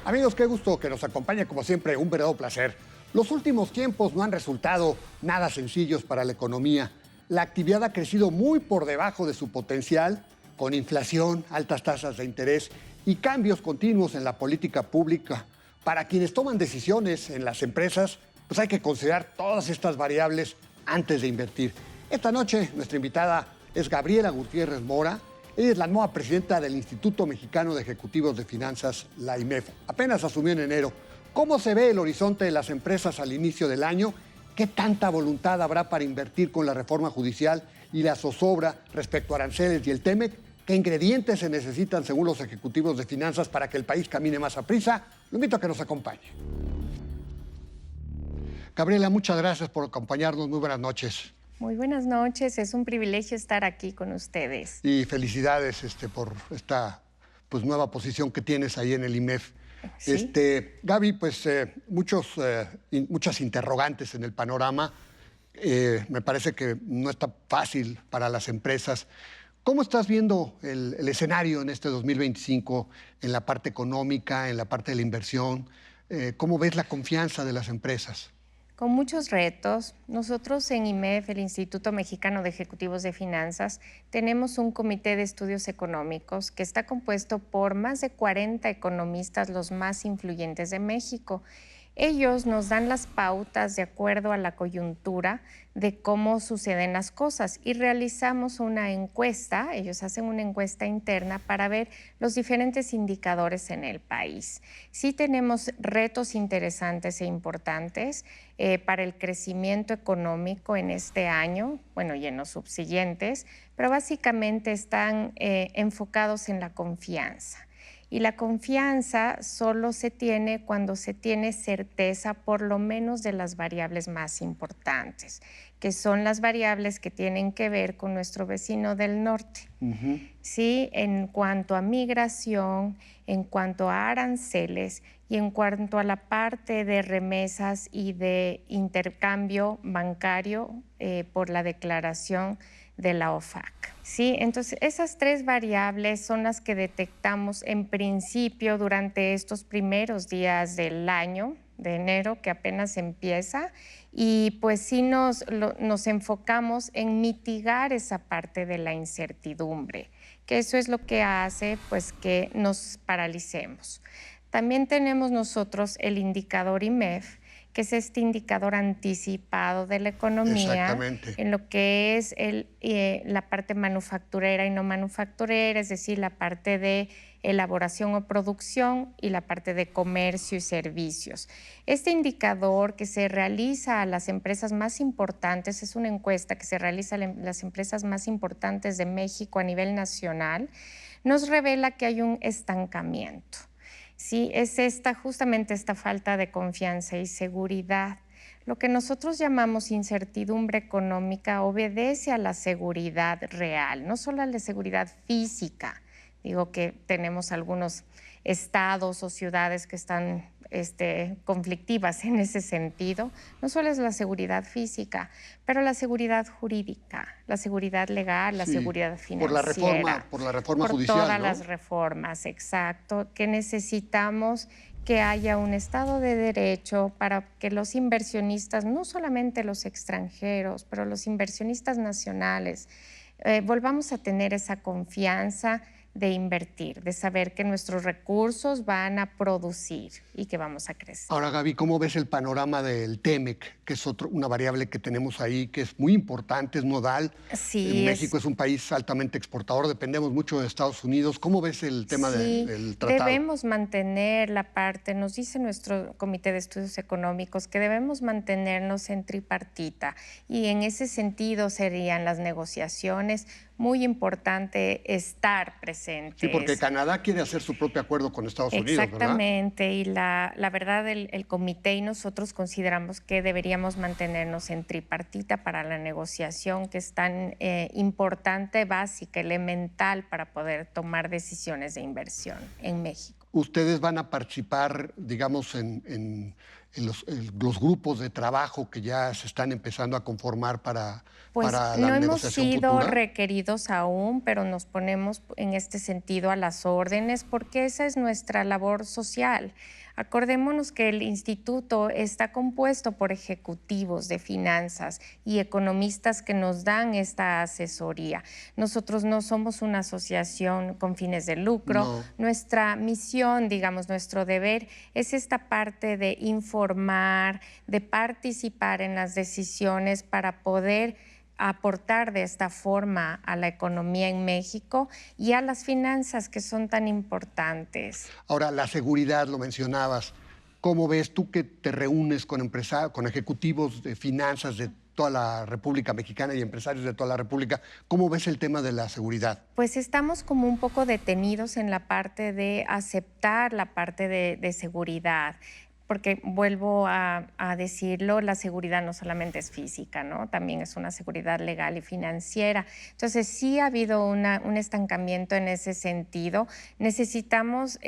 Amigos, qué gusto que nos acompañe, como siempre, un verdadero placer. Los últimos tiempos no han resultado nada sencillos para la economía. La actividad ha crecido muy por debajo de su potencial, con inflación, altas tasas de interés y cambios continuos en la política pública. Para quienes toman decisiones en las empresas, pues hay que considerar todas estas variables antes de invertir. Esta noche, nuestra invitada es Gabriela Gutiérrez Mora. Ella es la nueva presidenta del Instituto Mexicano de Ejecutivos de Finanzas, la IMEF. Apenas asumió en enero. ¿Cómo se ve el horizonte de las empresas al inicio del año? ¿Qué tanta voluntad habrá para invertir con la reforma judicial y la zozobra respecto a aranceles y el TEMEC? ¿Qué ingredientes se necesitan según los ejecutivos de finanzas para que el país camine más a prisa? Lo invito a que nos acompañe. Gabriela, muchas gracias por acompañarnos. Muy buenas noches. Muy buenas noches, es un privilegio estar aquí con ustedes. Y felicidades por esta nueva posición que tienes ahí en el IMEF. ¿Sí? Gaby, muchas interrogantes en el panorama. Me parece que no está fácil para las empresas. ¿Cómo estás viendo el escenario en este 2025 en la parte económica, en la parte de la inversión? ¿Cómo ves la confianza de las empresas? Con muchos retos, nosotros en IMEF, el Instituto Mexicano de Ejecutivos de Finanzas, tenemos un comité de estudios económicos que está compuesto por más de 40 economistas, los más influyentes de México. Ellos nos dan las pautas de acuerdo a la coyuntura de cómo suceden las cosas y realizamos una encuesta, ellos hacen una encuesta interna para ver los diferentes indicadores en el país. Sí tenemos retos interesantes e importantes para el crecimiento económico en este año, y en los subsiguientes, pero básicamente están enfocados en la confianza. Y la confianza solo se tiene cuando se tiene certeza por lo menos de las variables más importantes, que son las variables que tienen que ver con nuestro vecino del norte. Sí, en cuanto a migración, en cuanto a aranceles y en cuanto a la parte de remesas y de intercambio bancario por la declaración de la OFAC. Sí, entonces esas tres variables son las que detectamos en principio durante estos primeros días del año, de enero, que apenas empieza, y pues sí nos enfocamos en mitigar esa parte de la incertidumbre, que eso es lo que hace pues que nos paralicemos. También tenemos nosotros el indicador IMEF, que es este indicador anticipado de la economía en lo que es la parte manufacturera y no manufacturera, es decir, la parte de elaboración o producción y la parte de comercio y servicios. Este indicador que se realiza a las empresas más importantes, es una encuesta que se realiza a las empresas más importantes de México a nivel nacional, nos revela que hay un estancamiento. Sí, es justamente esta falta de confianza y seguridad. Lo que nosotros llamamos incertidumbre económica obedece a la seguridad real, no solo a la seguridad física. Digo que tenemos algunos estados o ciudades que están conflictivas en ese sentido. No solo es la seguridad física, pero la seguridad jurídica, la seguridad legal, la seguridad financiera. Por la reforma judicial, por todas ¿no? las reformas, exacto, que necesitamos que haya un Estado de Derecho para que los inversionistas, no solamente los extranjeros, pero los inversionistas nacionales, volvamos a tener esa confianza de invertir, de saber que nuestros recursos van a producir y que vamos a crecer. Ahora, Gaby, ¿cómo ves el panorama del TEMEC, que es una variable que tenemos ahí, que es muy importante, es nodal? Sí, México es un país altamente exportador, dependemos mucho de Estados Unidos. ¿Cómo ves el tema del tratado? Debemos mantener la parte, nos dice nuestro Comité de Estudios Económicos, que debemos mantenernos en tripartita y en ese sentido serían las negociaciones. Muy importante estar presentes. Sí, porque Canadá quiere hacer su propio acuerdo con Estados Unidos, ¿verdad? Exactamente, y la verdad el comité y nosotros consideramos que deberíamos mantenernos en tripartita para la negociación, que es tan importante, básica, elemental para poder tomar decisiones de inversión en México. ¿Ustedes van a participar, digamos, en los grupos de trabajo que ya se están empezando a conformar Pues para no la hemos negociación sido futura? requeridos aún, pero nos ponemos en este sentido a las órdenes porque esa es nuestra labor social. Acordémonos que el instituto está compuesto por ejecutivos de finanzas y economistas que nos dan esta asesoría. Nosotros no somos una asociación con fines de lucro. No. Nuestra misión, digamos, nuestro deber es esta parte de informar, de participar en las decisiones para poder aportar de esta forma a la economía en México y a las finanzas que son tan importantes. Ahora, la seguridad, lo mencionabas. ¿Cómo ves tú que te reúnes con empresarios, con ejecutivos de finanzas de toda la República Mexicana y empresarios de toda la República? ¿Cómo ves el tema de la seguridad? Pues estamos como un poco detenidos en la parte de aceptar la parte de seguridad. Porque vuelvo a decirlo, la seguridad no solamente es física, ¿no? También es una seguridad legal y financiera. Entonces, sí ha habido un estancamiento en ese sentido. Necesitamos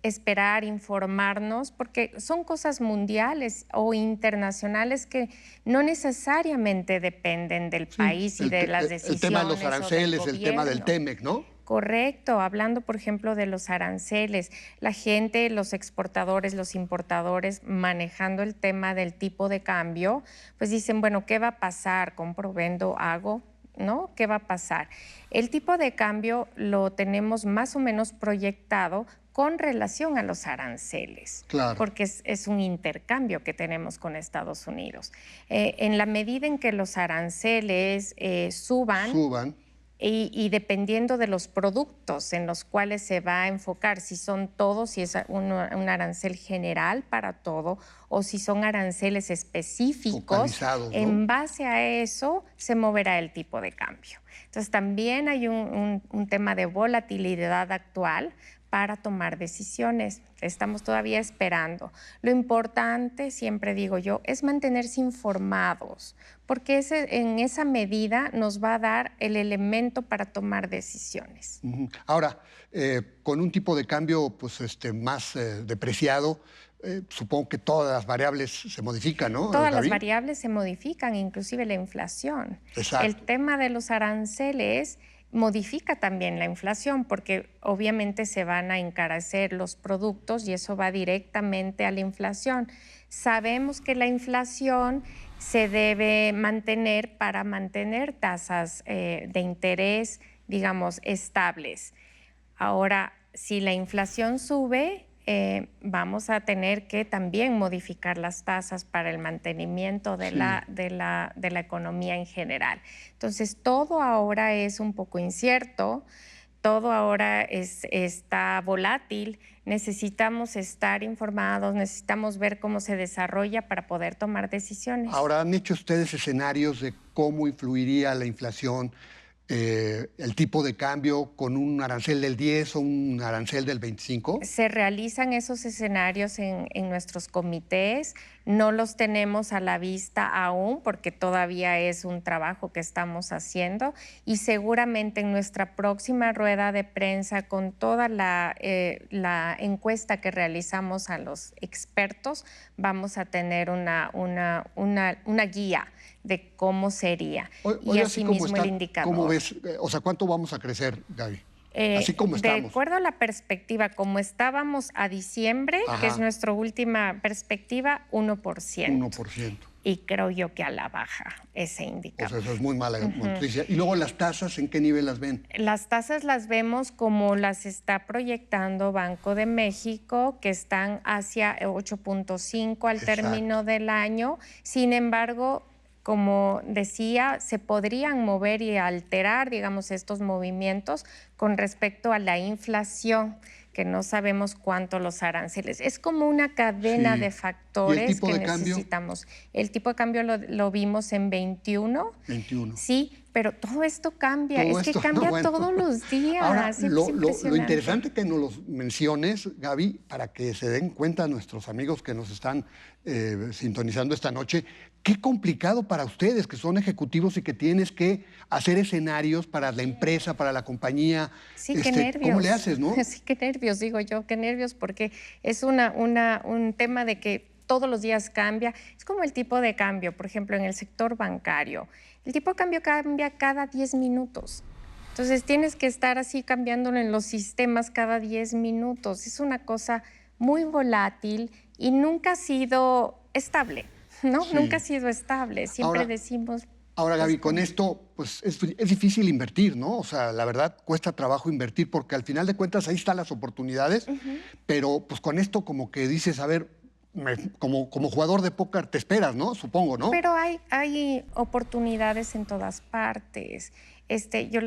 esperar, informarnos, porque son cosas mundiales o internacionales que no necesariamente dependen del país y de las decisiones. El tema de los o del aranceles, el tema del gobierno. TEMEC, ¿no? Correcto, hablando por ejemplo de los aranceles, la gente, los exportadores, los importadores, manejando el tema del tipo de cambio, pues dicen, bueno, ¿qué va a pasar? ¿Compro, vendo, hago? ¿No? ¿Qué va a pasar? El tipo de cambio lo tenemos más o menos proyectado con relación a los aranceles, Claro. porque es un intercambio que tenemos con Estados Unidos. En la medida en que los aranceles suban, y dependiendo de los productos en los cuales se va a enfocar, si son todos, si es un arancel general para todo o si son aranceles específicos, focalizados, ¿no? En base a eso se moverá el tipo de cambio. Entonces también hay un tema de volatilidad actual para tomar decisiones. Estamos todavía esperando. Lo importante, siempre digo yo, es mantenerse informados, porque en esa medida nos va a dar el elemento para tomar decisiones. Ahora, con un tipo de cambio pues, más depreciado, supongo que todas las variables se modifican, ¿no, Todas las Gaby? variables se modifican, inclusive la inflación. Exacto. El tema de los aranceles modifica también la inflación porque obviamente se van a encarecer los productos y eso va directamente a la inflación. Sabemos que la inflación se debe mantener para mantener tasas de interés, digamos, estables. Ahora, si la inflación sube, vamos a tener que también modificar las tasas para el mantenimiento de la economía en general. Entonces, todo ahora es un poco incierto, todo ahora está volátil, necesitamos estar informados, necesitamos ver cómo se desarrolla para poder tomar decisiones. Ahora, ¿han hecho ustedes escenarios de cómo influiría la inflación, el tipo de cambio con un arancel del 10 o un arancel del 25? Se realizan esos escenarios en nuestros comités, no los tenemos a la vista aún porque todavía es un trabajo que estamos haciendo y seguramente en nuestra próxima rueda de prensa con toda la encuesta que realizamos a los expertos vamos a tener una guía de cómo sería y asimismo el indicador. ¿Cómo ves? O sea, ¿cuánto vamos a crecer, Gaby? Así como estamos. De acuerdo a la perspectiva, como estábamos a diciembre, Ajá. que es nuestra última perspectiva, 1%. 1%. Y creo yo que a la baja ese indicador. O sea, eso es muy mala noticia. Y luego las tasas, ¿en qué nivel las ven? Las tasas las vemos como las está proyectando Banco de México, que están hacia 8.5 al término del año. Sin embargo, como decía, se podrían mover y alterar, digamos, estos movimientos con respecto a la inflación, que no sabemos cuánto los aranceles. Es como una cadena de factores que necesitamos. El tipo de cambio lo vimos en 21. 21. Sí, pero todo esto cambia. Que cambia todos los días. Ahora, lo interesante que nos lo menciones, Gaby, para que se den cuenta nuestros amigos que nos están sintonizando esta noche, qué complicado para ustedes, que son ejecutivos y que tienes que hacer escenarios para la empresa, para la compañía. Sí, qué nervios. ¿Cómo le haces, no? Sí, qué nervios, digo yo, qué nervios, porque es un tema de que todos los días cambia. Es como el tipo de cambio, por ejemplo, en el sector bancario. El tipo de cambio cambia cada 10 minutos. Entonces tienes que estar así cambiándolo en los sistemas cada 10 minutos. Es una cosa muy volátil y nunca ha sido estable, ¿no? Sí. Nunca ha sido estable. Siempre decimos... Ahora, Gaby, con esto, pues es difícil invertir, ¿no? O sea, la verdad, cuesta trabajo invertir porque al final de cuentas ahí están las oportunidades, pero pues con esto como que dices, a ver, como jugador de póker te esperas, ¿no? Supongo, ¿no? Pero hay oportunidades en todas partes. Yo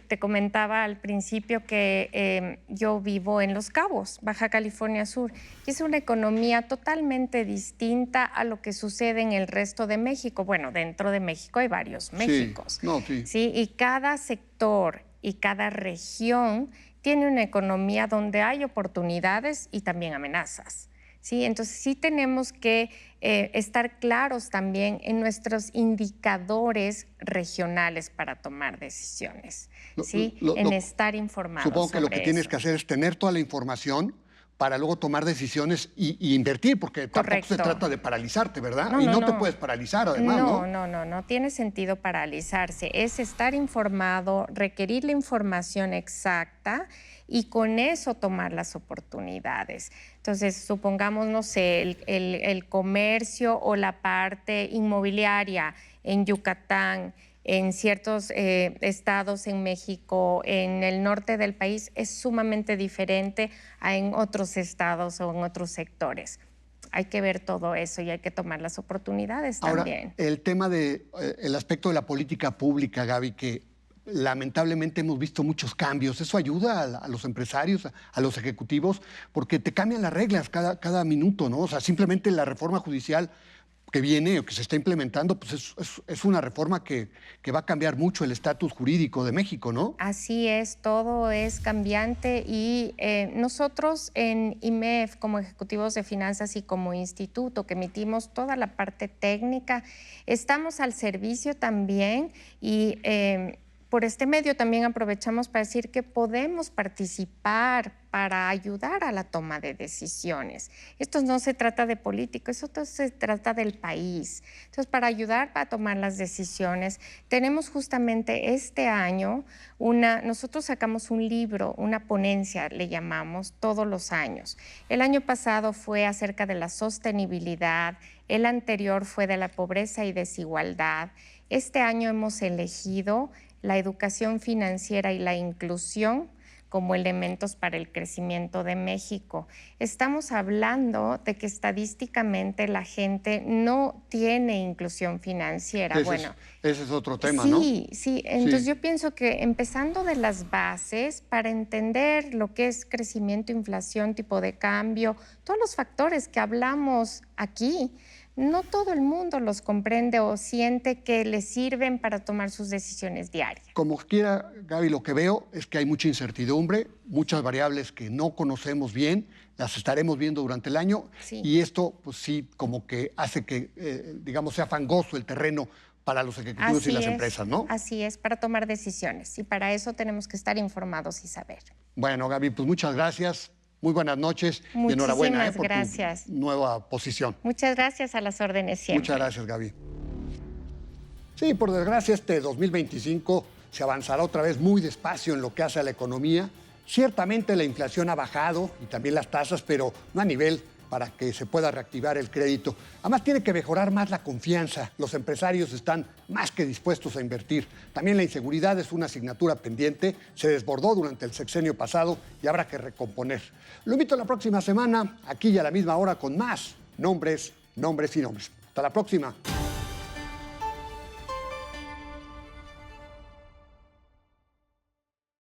te comentaba al principio que yo vivo en Los Cabos, Baja California Sur, y es una economía totalmente distinta a lo que sucede en el resto de México. Bueno, dentro de México hay varios Méxicos. Sí, y cada sector y cada región tiene una economía donde hay oportunidades y también amenazas. ¿Sí? Entonces sí tenemos que estar claros también en nuestros indicadores regionales para tomar decisiones, ¿sí? En estar informados. Supongo que lo que tienes que hacer es tener toda la información para luego tomar decisiones y invertir, porque tampoco se trata de paralizarte, ¿verdad? No te puedes paralizar, además, ¿no? No tiene sentido paralizarse. Es estar informado, requerir la información exacta y con eso tomar las oportunidades. Entonces, supongamos, no sé, el comercio o la parte inmobiliaria en Yucatán, en ciertos estados en México, en el norte del país, es sumamente diferente a en otros estados o en otros sectores. Hay que ver todo eso y hay que tomar las oportunidades también. Ahora, el tema el aspecto de la política pública, Gaby, que lamentablemente hemos visto muchos cambios. Eso ayuda a los empresarios, a los ejecutivos, porque te cambian las reglas cada minuto, ¿no? O sea, simplemente la reforma judicial que viene o que se está implementando, pues es una reforma que va a cambiar mucho el estatus jurídico de México, ¿no? Así es, todo es cambiante y nosotros en IMEF, como ejecutivos de finanzas y como instituto que emitimos toda la parte técnica, estamos al servicio también y por este medio también aprovechamos para decir que podemos participar para ayudar a la toma de decisiones. Esto no se trata de político, eso se trata del país. Entonces, para ayudar a tomar las decisiones, tenemos justamente este año nosotros sacamos un libro, una ponencia, le llamamos, todos los años. El año pasado fue acerca de la sostenibilidad, el anterior fue de la pobreza y desigualdad. Este año hemos elegido la educación financiera y la inclusión como elementos para el crecimiento de México. Estamos hablando de que estadísticamente la gente no tiene inclusión financiera. Ese es otro tema, sí, ¿no? Sí, entonces yo pienso que empezando de las bases para entender lo que es crecimiento, inflación, tipo de cambio, todos los factores que hablamos aquí, no todo el mundo los comprende o siente que les sirven para tomar sus decisiones diarias. Como quiera, Gaby, lo que veo es que hay mucha incertidumbre, muchas variables que no conocemos bien, las estaremos viendo durante el año y esto, pues sí, como que hace que, digamos, sea fangoso el terreno para los ejecutivos y las empresas, ¿no? Así es, para tomar decisiones y para eso tenemos que estar informados y saber. Bueno, Gaby, pues muchas gracias. Muy buenas noches y enhorabuena por tu nueva posición. Muchas gracias, a las órdenes siempre. Muchas gracias, Gaby. Sí, por desgracia, este 2025 se avanzará otra vez muy despacio en lo que hace a la economía. Ciertamente la inflación ha bajado y también las tasas, pero no a nivel para que se pueda reactivar el crédito. Además, tiene que mejorar más la confianza. Los empresarios están más que dispuestos a invertir. También la inseguridad es una asignatura pendiente. Se desbordó durante el sexenio pasado y habrá que recomponer. Lo invito a la próxima semana, aquí y a la misma hora, con más nombres y nombres. Hasta la próxima.